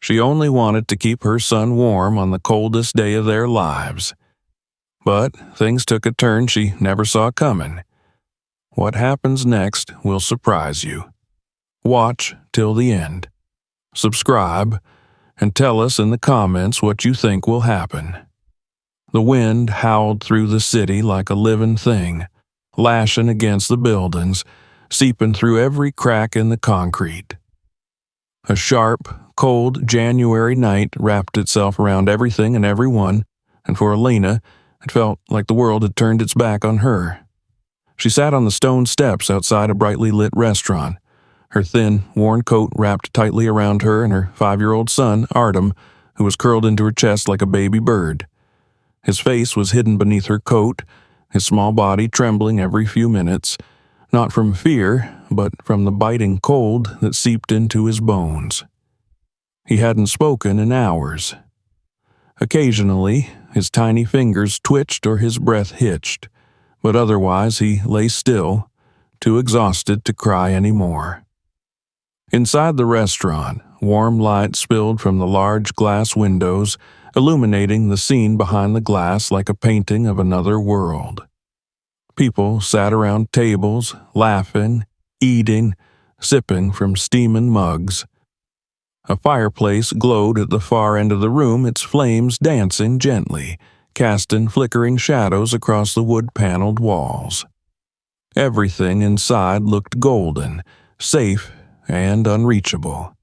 She only wanted to keep her son warm on the coldest day of their lives. But things took a turn she never saw coming. What happens next will surprise you. Watch till the end. Subscribe, and tell us in the comments what you think will happen. The wind howled through the city like a living thing, lashing against the buildings, seeping through every crack in the concrete. A sharp, cold January night wrapped itself around everything and everyone, and for Elena, it felt like the world had turned its back on her. She sat on the stone steps outside a brightly lit restaurant, her thin, worn coat wrapped tightly around her and her 5-year-old son, Artem, who was curled into her chest like a baby bird. His face was hidden beneath her coat, his small body trembling every few minutes, not from fear, but from the biting cold that seeped into his bones. He hadn't spoken in hours. Occasionally, his tiny fingers twitched or his breath hitched, but otherwise he lay still, too exhausted to cry any more. Inside the restaurant, warm light spilled from the large glass windows, illuminating the scene behind the glass like a painting of another world. People sat around tables, laughing, eating, sipping from steaming mugs. A fireplace glowed at the far end of the room, its flames dancing gently, casting flickering shadows across the wood-paneled walls. Everything inside looked golden, safe, and unreachable.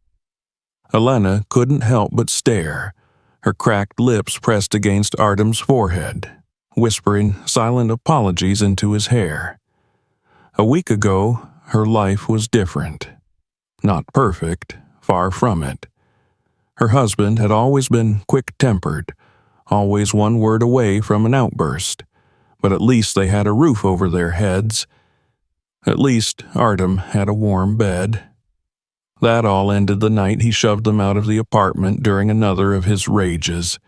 Elena couldn't help but stare, her cracked lips pressed against Artem's forehead, whispering silent apologies into his hair. A week ago, her life was different. Not perfect, far from it. Her husband had always been quick-tempered, always one word away from an outburst, but at least they had a roof over their heads. At least Artem had a warm bed. That all ended the night he shoved them out of the apartment during another of his rages.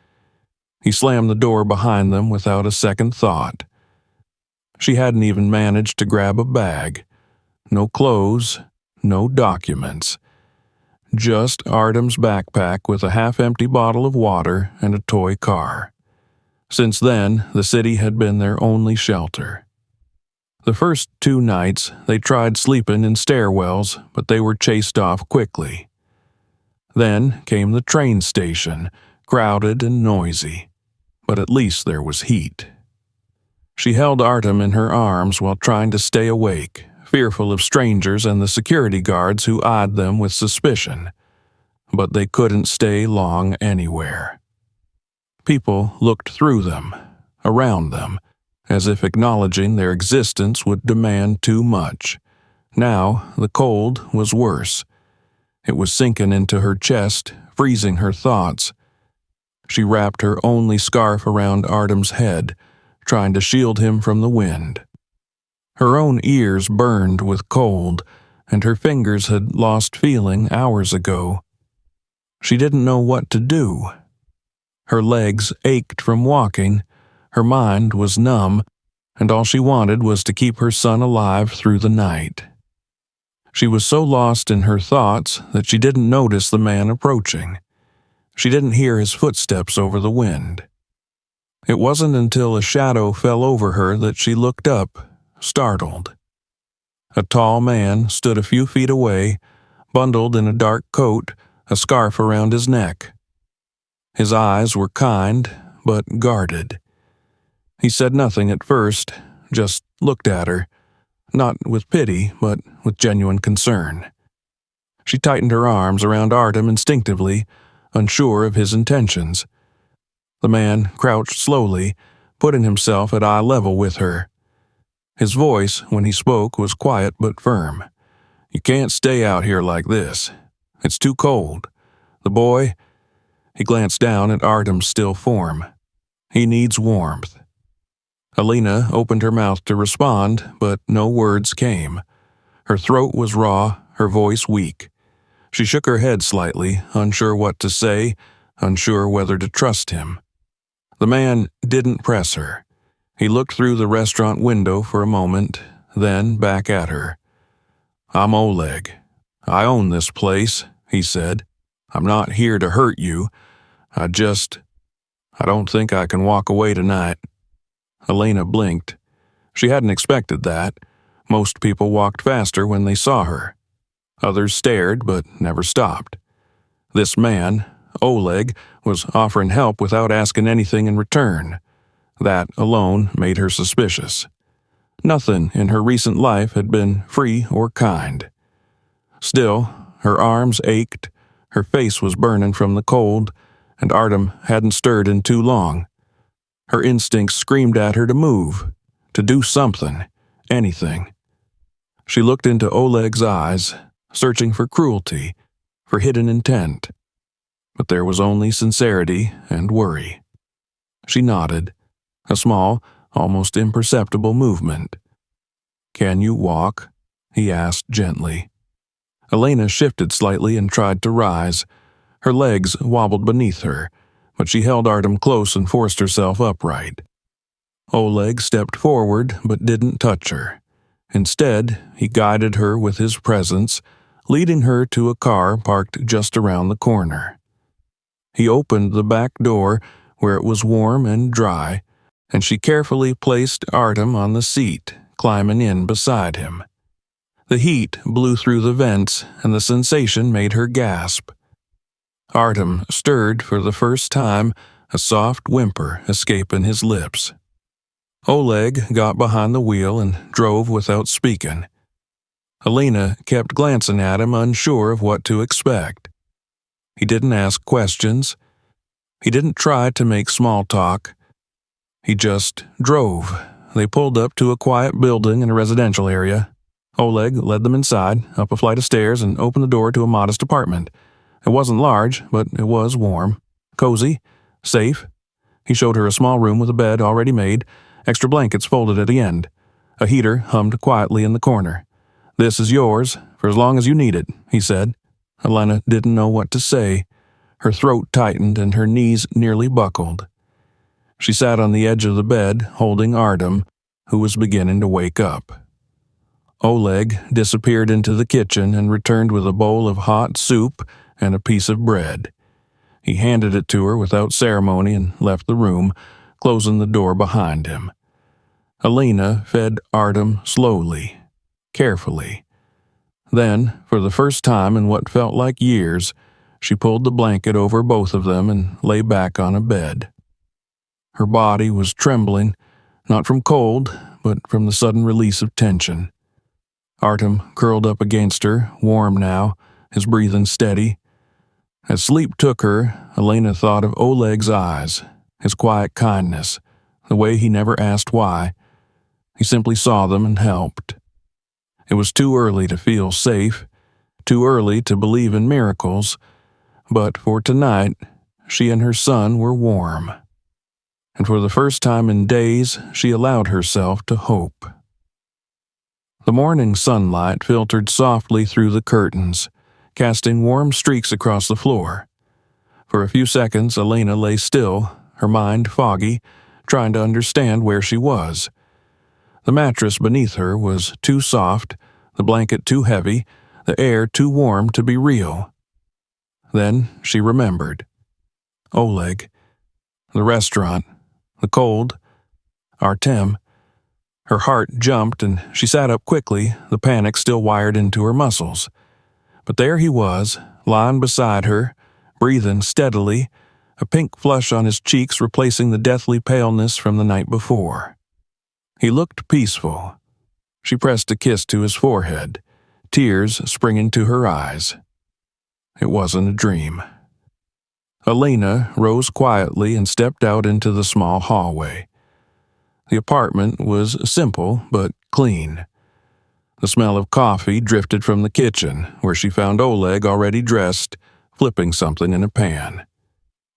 He slammed the door behind them without a second thought. She hadn't even managed to grab a bag. No clothes, no documents. Just Artem's backpack with a half-empty bottle of water and a toy car. Since then, the city had been their only shelter. The first 2 nights, they tried sleeping in stairwells, but they were chased off quickly. Then came the train station, crowded and noisy, but at least there was heat. She held Artem in her arms while trying to stay awake, fearful of strangers and the security guards who eyed them with suspicion. But they couldn't stay long anywhere. People looked through them, around them, as if acknowledging their existence would demand too much. Now the cold was worse. It was sinking into her chest, freezing her thoughts. She wrapped her only scarf around Artem's head, trying to shield him from the wind. Her own ears burned with cold, and her fingers had lost feeling hours ago. She didn't know what to do. Her legs ached from walking, her mind was numb, and all she wanted was to keep her son alive through the night. She was so lost in her thoughts that she didn't notice the man approaching. She didn't hear his footsteps over the wind. It wasn't until a shadow fell over her that she looked up, startled. A tall man stood a few feet away, bundled in a dark coat, a scarf around his neck. His eyes were kind, but guarded. He said nothing at first, just looked at her, not with pity, but with genuine concern. She tightened her arms around Artem instinctively, unsure of his intentions. The man crouched slowly, putting himself at eye level with her. His voice, when he spoke, was quiet but firm. "You can't stay out here like this. It's too cold. The boy—" He glanced down at Artem's still form. "He needs warmth." Elena opened her mouth to respond, but no words came. Her throat was raw, her voice weak. She shook her head slightly, unsure what to say, unsure whether to trust him. The man didn't press her. He looked through the restaurant window for a moment, then back at her. "I'm Oleg. I own this place," he said. I'm not here to hurt you. I don't think I can walk away tonight." Elena blinked. She hadn't expected that. Most people walked faster when they saw her. Others stared but never stopped. This man, Oleg, was offering help without asking anything in return. That alone made her suspicious. Nothing in her recent life had been free or kind. Still, her arms ached, her face was burning from the cold, and Artem hadn't stirred in too long. Her instincts screamed at her to move, to do something, anything. She looked into Oleg's eyes, searching for cruelty, for hidden intent. But there was only sincerity and worry. She nodded, a small, almost imperceptible movement. "Can you walk?" he asked gently. Elena shifted slightly and tried to rise. Her legs wobbled beneath her, but she held Artem close and forced herself upright. Oleg stepped forward but didn't touch her. Instead, he guided her with his presence, leading her to a car parked just around the corner. He opened the back door where it was warm and dry, and she carefully placed Artem on the seat, climbing in beside him. The heat blew through the vents, and the sensation made her gasp. Artem stirred for the first time, a soft whimper escaping his lips. Oleg got behind the wheel and drove without speaking. Elena kept glancing at him, unsure of what to expect. He didn't ask questions. He didn't try to make small talk. He just drove. They pulled up to a quiet building in a residential area. Oleg led them inside, up a flight of stairs, and opened the door to a modest apartment. It wasn't large, but it was warm, cozy, safe. He showed her a small room with a bed already made, extra blankets folded at the end. A heater hummed quietly in the corner. "This is yours, for as long as you need it," he said. Elena didn't know what to say. Her throat tightened and her knees nearly buckled. She sat on the edge of the bed, holding Artem, who was beginning to wake up. Oleg disappeared into the kitchen and returned with a bowl of hot soup and a piece of bread. He handed it to her without ceremony and left the room, closing the door behind him. Elena fed Artem slowly, carefully. Then, for the first time in what felt like years, she pulled the blanket over both of them and lay back on a bed. Her body was trembling, not from cold, but from the sudden release of tension. Artem curled up against her, warm now, his breathing steady. As sleep took her, Elena thought of Oleg's eyes, his quiet kindness, the way he never asked why. He simply saw them and helped. It was too early to feel safe, too early to believe in miracles, but for tonight, she and her son were warm. And for the first time in days, she allowed herself to hope. The morning sunlight filtered softly through the curtains, casting warm streaks across the floor. For a few seconds, Elena lay still, her mind foggy, trying to understand where she was. The mattress beneath her was too soft, the blanket too heavy, the air too warm to be real. Then she remembered. Oleg, the restaurant, the cold, Artem. Her heart jumped and she sat up quickly, the panic still wired into her muscles. But there he was, lying beside her, breathing steadily, a pink flush on his cheeks replacing the deathly paleness from the night before. He looked peaceful. She pressed a kiss to his forehead, tears springing to her eyes. It wasn't a dream. Elena rose quietly and stepped out into the small hallway. The apartment was simple but clean. The smell of coffee drifted from the kitchen, where she found Oleg already dressed, flipping something in a pan.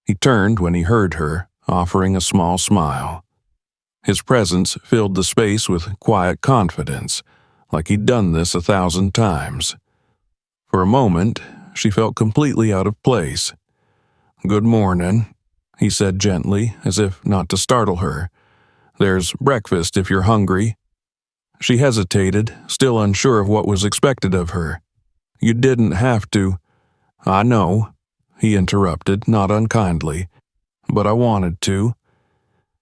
He turned when he heard her, offering a small smile. His presence filled the space with quiet confidence, like he'd done this 1,000 times. For a moment, she felt completely out of place. "Good morning," he said gently, as if not to startle her. "There's breakfast if you're hungry." She hesitated, still unsure of what was expected of her. "You didn't have to." "I know," he interrupted, not unkindly, but I wanted to.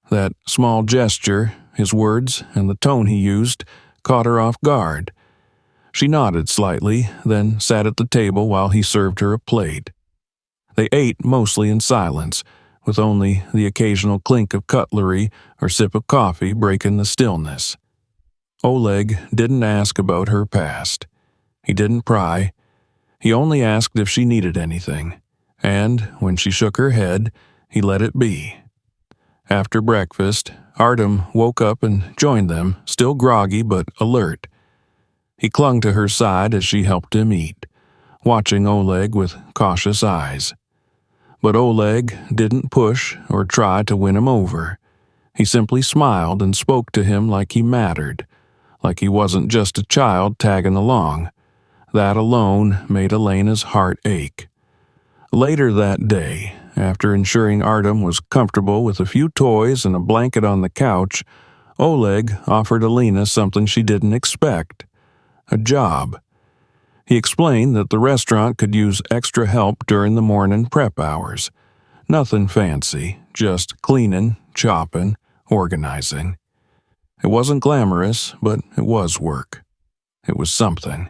That small gesture, his words, and the tone he used caught her off guard. She nodded slightly, then sat at the table while he served her a plate. They ate mostly in silence, with only the occasional clink of cutlery or sip of coffee breaking the stillness. Oleg didn't ask about her past. He didn't pry. He only asked if she needed anything, and when she shook her head, he let it be. After breakfast, Artem woke up and joined them, still groggy but alert. He clung to her side as she helped him eat, watching Oleg with cautious eyes. But Oleg didn't push or try to win him over. He simply smiled and spoke to him like he mattered, like he wasn't just a child tagging along. That alone made Elena's heart ache. Later that day, after ensuring Artem was comfortable with a few toys and a blanket on the couch, Oleg offered Elena something she didn't expect: a job. He explained that the restaurant could use extra help during the morning prep hours. Nothing fancy, just cleaning, chopping, organizing. It wasn't glamorous, but it was work. It was something.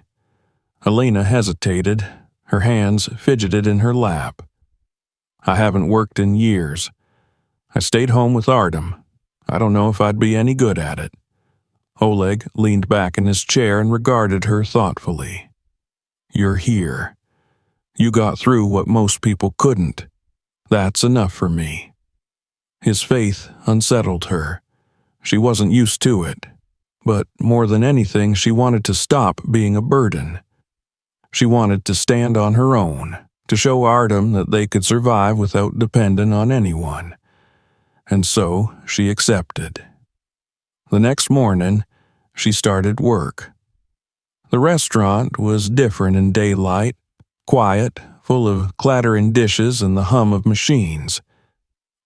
Elena hesitated. Her hands fidgeted in her lap. I haven't worked in years. I stayed home with Artem. I don't know if I'd be any good at it. Oleg leaned back in his chair and regarded her thoughtfully. You're here. You got through what most people couldn't. That's enough for me. His faith unsettled her. She wasn't used to it. But more than anything, she wanted to stop being a burden. She wanted to stand on her own, to show Artem that they could survive without depending on anyone. And so she accepted. The next morning, she started work. The restaurant was different in daylight, quiet, full of clattering dishes and the hum of machines.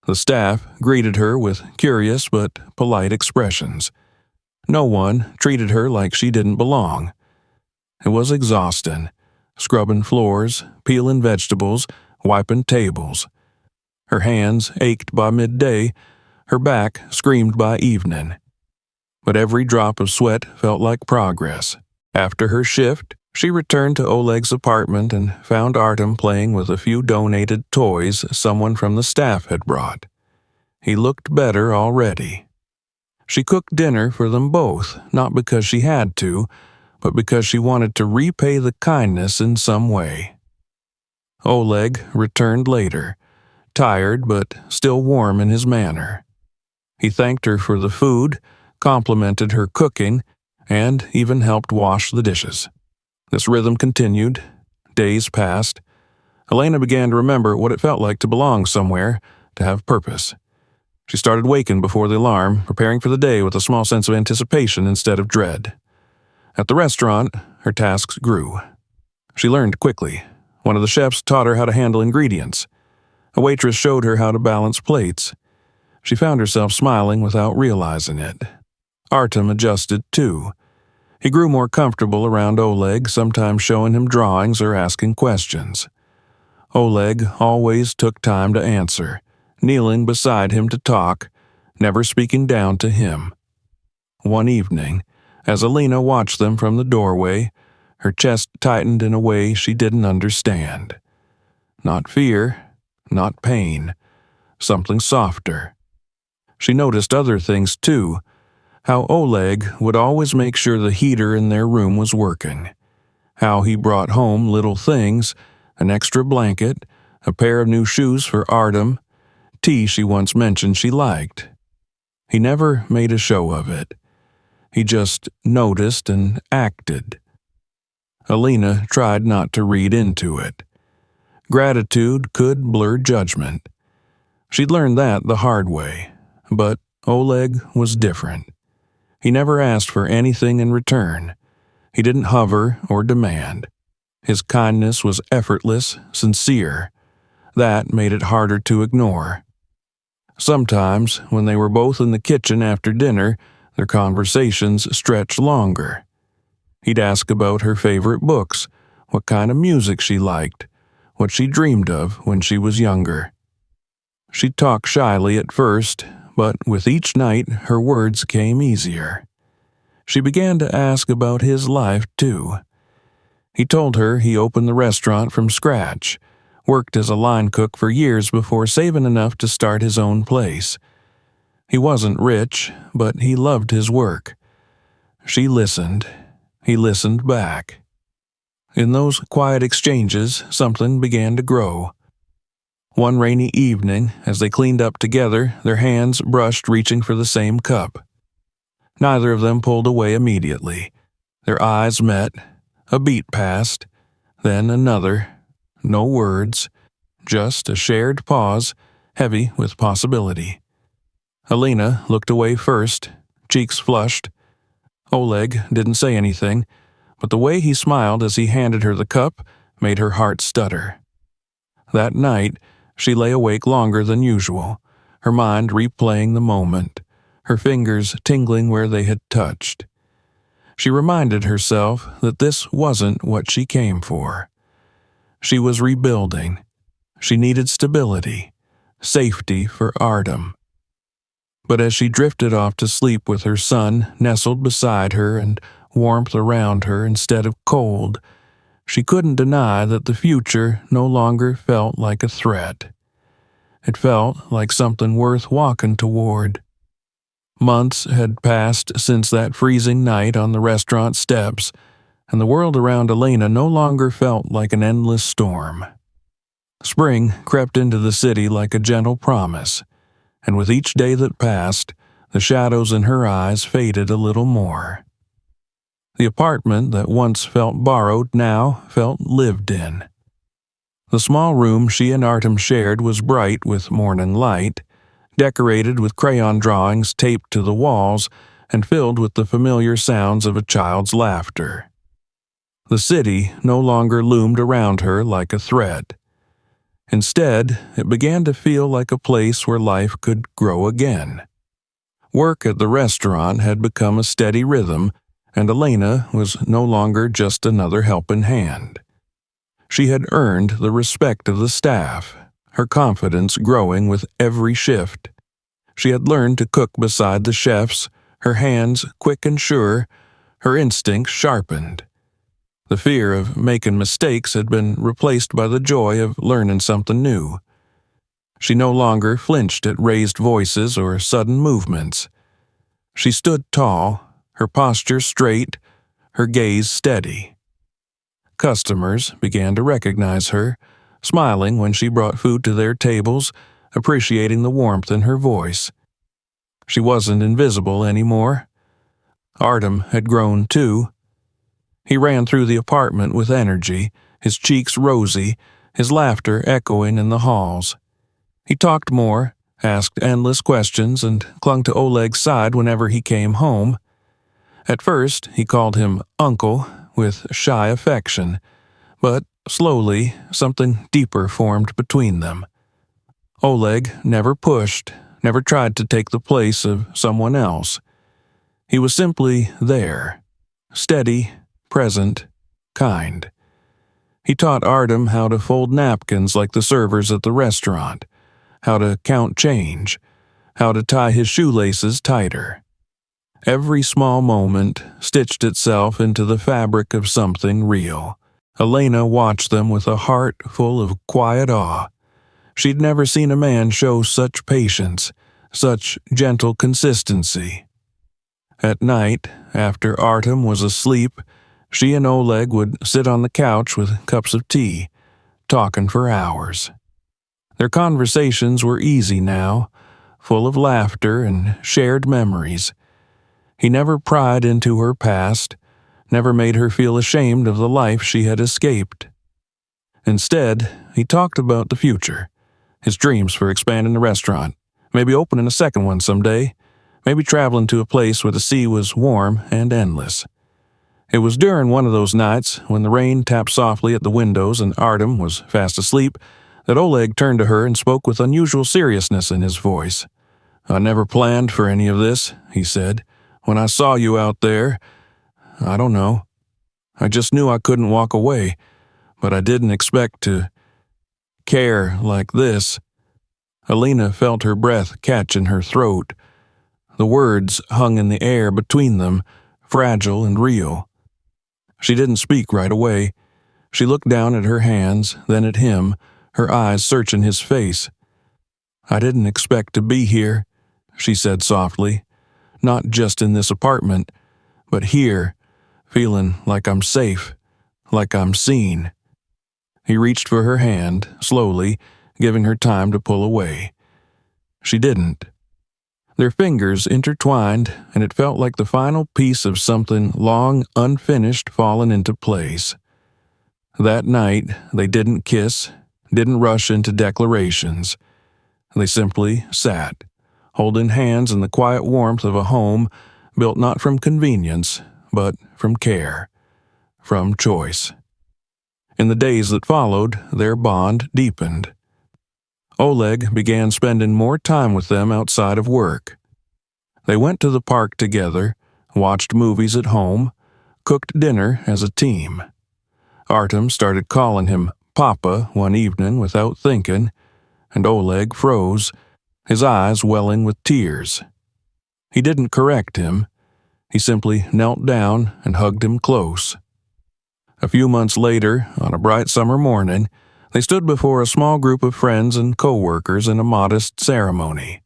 The staff greeted her with curious but polite expressions. No one treated her like she didn't belong. It was exhausting, scrubbing floors, peeling vegetables, wiping tables. Her hands ached by midday, her back screamed by evening. But every drop of sweat felt like progress. After her shift, she returned to Oleg's apartment and found Artem playing with a few donated toys someone from the staff had brought. He looked better already. She cooked dinner for them both, not because she had to, but because she wanted to repay the kindness in some way. Oleg returned later, tired but still warm in his manner. He thanked her for the food, complimented her cooking, and even helped wash the dishes. This rhythm continued. Days passed. Elena began to remember what it felt like to belong somewhere, to have purpose. She started waking before the alarm, preparing for the day with a small sense of anticipation instead of dread. At the restaurant, her tasks grew. She learned quickly. One of the chefs taught her how to handle ingredients. A waitress showed her how to balance plates. She found herself smiling without realizing it. Artem adjusted too. He grew more comfortable around Oleg, sometimes showing him drawings or asking questions. Oleg always took time to answer, kneeling beside him to talk, never speaking down to him. One evening, as Elena watched them from the doorway, her chest tightened in a way she didn't understand. Not fear, not pain, something softer. She noticed other things too, how Oleg would always make sure the heater in their room was working, how he brought home little things, an extra blanket, a pair of new shoes for Artem, tea she once mentioned she liked. He never made a show of it. He just noticed and acted. Elena tried not to read into it. Gratitude could blur judgment. She'd learned that the hard way, but Oleg was different. He never asked for anything in return. He didn't hover or demand. His kindness was effortless, sincere. That made it harder to ignore. Sometimes, when they were both in the kitchen after dinner, their conversations stretched longer. He'd ask about her favorite books, what kind of music she liked, what she dreamed of when she was younger. She talked shyly at first, but with each night her words came easier. She began to ask about his life, too. He told her he opened the restaurant from scratch, worked as a line cook for years before saving enough to start his own place. He wasn't rich, but he loved his work. She listened. He listened back. In those quiet exchanges, something began to grow. One rainy evening, as they cleaned up together, their hands brushed reaching for the same cup. Neither of them pulled away immediately. Their eyes met. A beat passed. Then another. No words. Just a shared pause, heavy with possibility. Alina looked away first, cheeks flushed. Oleg didn't say anything, but the way he smiled as he handed her the cup made her heart stutter. That night, she lay awake longer than usual, her mind replaying the moment, her fingers tingling where they had touched. She reminded herself that this wasn't what she came for. She was rebuilding. She needed stability, safety for Artem. But as she drifted off to sleep with her son nestled beside her and warmth around her instead of cold, she couldn't deny that the future no longer felt like a threat. It felt like something worth walking toward. Months had passed since that freezing night on the restaurant steps, and the world around Elena no longer felt like an endless storm. Spring crept into the city like a gentle promise, and with each day that passed, the shadows in her eyes faded a little more. The apartment that once felt borrowed now felt lived in. The small room she and Artem shared was bright with morning light, decorated with crayon drawings taped to the walls and filled with the familiar sounds of a child's laughter. The city no longer loomed around her like a threat. Instead, it began to feel like a place where life could grow again. Work at the restaurant had become a steady rhythm, and Elena was no longer just another helping hand. She had earned the respect of the staff, her confidence growing with every shift. She had learned to cook beside the chefs, her hands quick and sure, her instincts sharpened. The fear of making mistakes had been replaced by the joy of learning something new. She no longer flinched at raised voices or sudden movements. She stood tall, her posture straight, her gaze steady. Customers began to recognize her, smiling when she brought food to their tables, appreciating the warmth in her voice. She wasn't invisible anymore. Artem had grown too. He ran through the apartment with energy, his cheeks rosy, his laughter echoing in the halls. He talked more, asked endless questions, and clung to Oleg's side whenever he came home. At first, he called him Uncle with shy affection, but slowly something deeper formed between them. Oleg never pushed, never tried to take the place of someone else. He was simply there, steady, present, kind. He taught Artem how to fold napkins like the servers at the restaurant, how to count change, how to tie his shoelaces tighter. Every small moment stitched itself into the fabric of something real. Elena watched them with a heart full of quiet awe. She'd never seen a man show such patience, such gentle consistency. At night, after Artem was asleep, she and Oleg would sit on the couch with cups of tea, talking for hours. Their conversations were easy now, full of laughter and shared memories. He never pried into her past, never made her feel ashamed of the life she had escaped. Instead, he talked about the future, his dreams for expanding the restaurant, maybe opening a second one someday, maybe traveling to a place where the sea was warm and endless. It was during one of those nights, when the rain tapped softly at the windows and Artem was fast asleep, that Oleg turned to her and spoke with unusual seriousness in his voice. "I never planned for any of this," he said. "When I saw you out there, I don't know. I just knew I couldn't walk away, but I didn't expect to care like this." Alina felt her breath catch in her throat. The words hung in the air between them, fragile and real. She didn't speak right away. She looked down at her hands, then at him, her eyes searching his face. "I didn't expect to be here," she said softly. "Not just in this apartment, but here, feeling like I'm safe, like I'm seen." He reached for her hand, slowly, giving her time to pull away. She didn't. Their fingers intertwined, and it felt like the final piece of something long unfinished fallen into place. That night, they didn't kiss, didn't rush into declarations. They simply sat, holding hands in the quiet warmth of a home built not from convenience, but from care, from choice. In the days that followed, their bond deepened. Oleg began spending more time with them outside of work. They went to the park together, watched movies at home, cooked dinner as a team. Artem started calling him Papa one evening without thinking, and Oleg froze, his eyes welling with tears. He didn't correct him. He simply knelt down and hugged him close. A few months later, on a bright summer morning, they stood before a small group of friends and co-workers in a modest ceremony.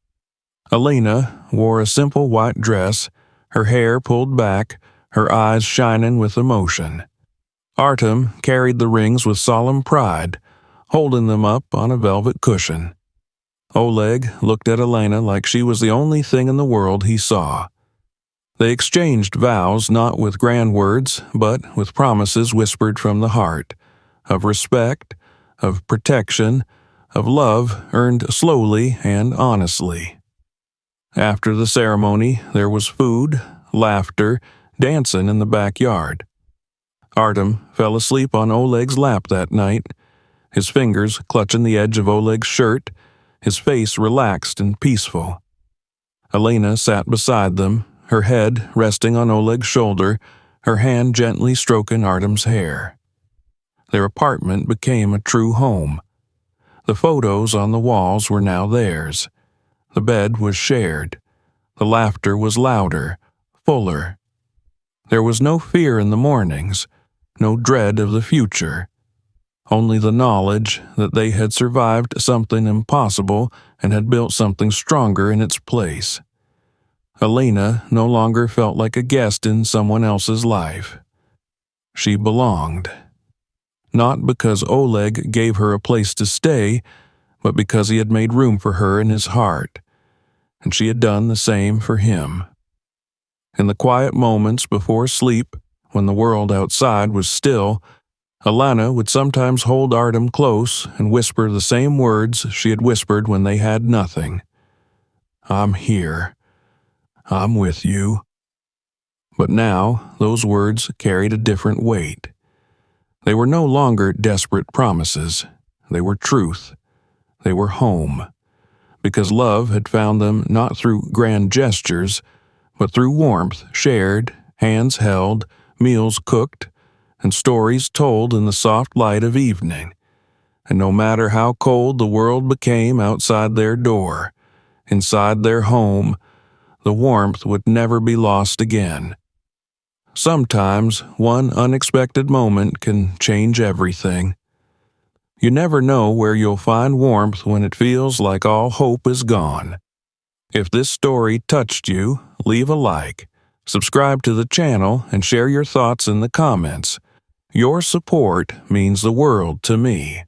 Alina wore a simple white dress, her hair pulled back, her eyes shining with emotion. Artem carried the rings with solemn pride, holding them up on a velvet cushion. Oleg looked at Alina like she was the only thing in the world he saw. They exchanged vows not with grand words, but with promises whispered from the heart, of respect, of protection, of love earned slowly and honestly. After the ceremony, there was food, laughter, dancing in the backyard. Artem fell asleep on Oleg's lap that night, his fingers clutching the edge of Oleg's shirt, his face relaxed and peaceful. Alina sat beside them, her head resting on Oleg's shoulder, her hand gently stroking Artem's hair. Their apartment became a true home. The photos on the walls were now theirs. The bed was shared. The laughter was louder, fuller. There was no fear in the mornings, no dread of the future. Only the knowledge that they had survived something impossible and had built something stronger in its place. Alina no longer felt like a guest in someone else's life. She belonged. Not because Oleg gave her a place to stay, but because he had made room for her in his heart, and she had done the same for him. In the quiet moments before sleep, when the world outside was still, Alina would sometimes hold Artem close and whisper the same words she had whispered when they had nothing. "I'm here. I'm with you." But now those words carried a different weight. They were no longer desperate promises. They were truth. They were home. Because love had found them not through grand gestures, but through warmth shared, hands held, meals cooked, and stories told in the soft light of evening. And no matter how cold the world became outside their door, inside their home, the warmth would never be lost again. Sometimes one unexpected moment can change everything. You never know where you'll find warmth when it feels like all hope is gone. If this story touched you, leave a like, subscribe to the channel, and share your thoughts in the comments. Your support means the world to me.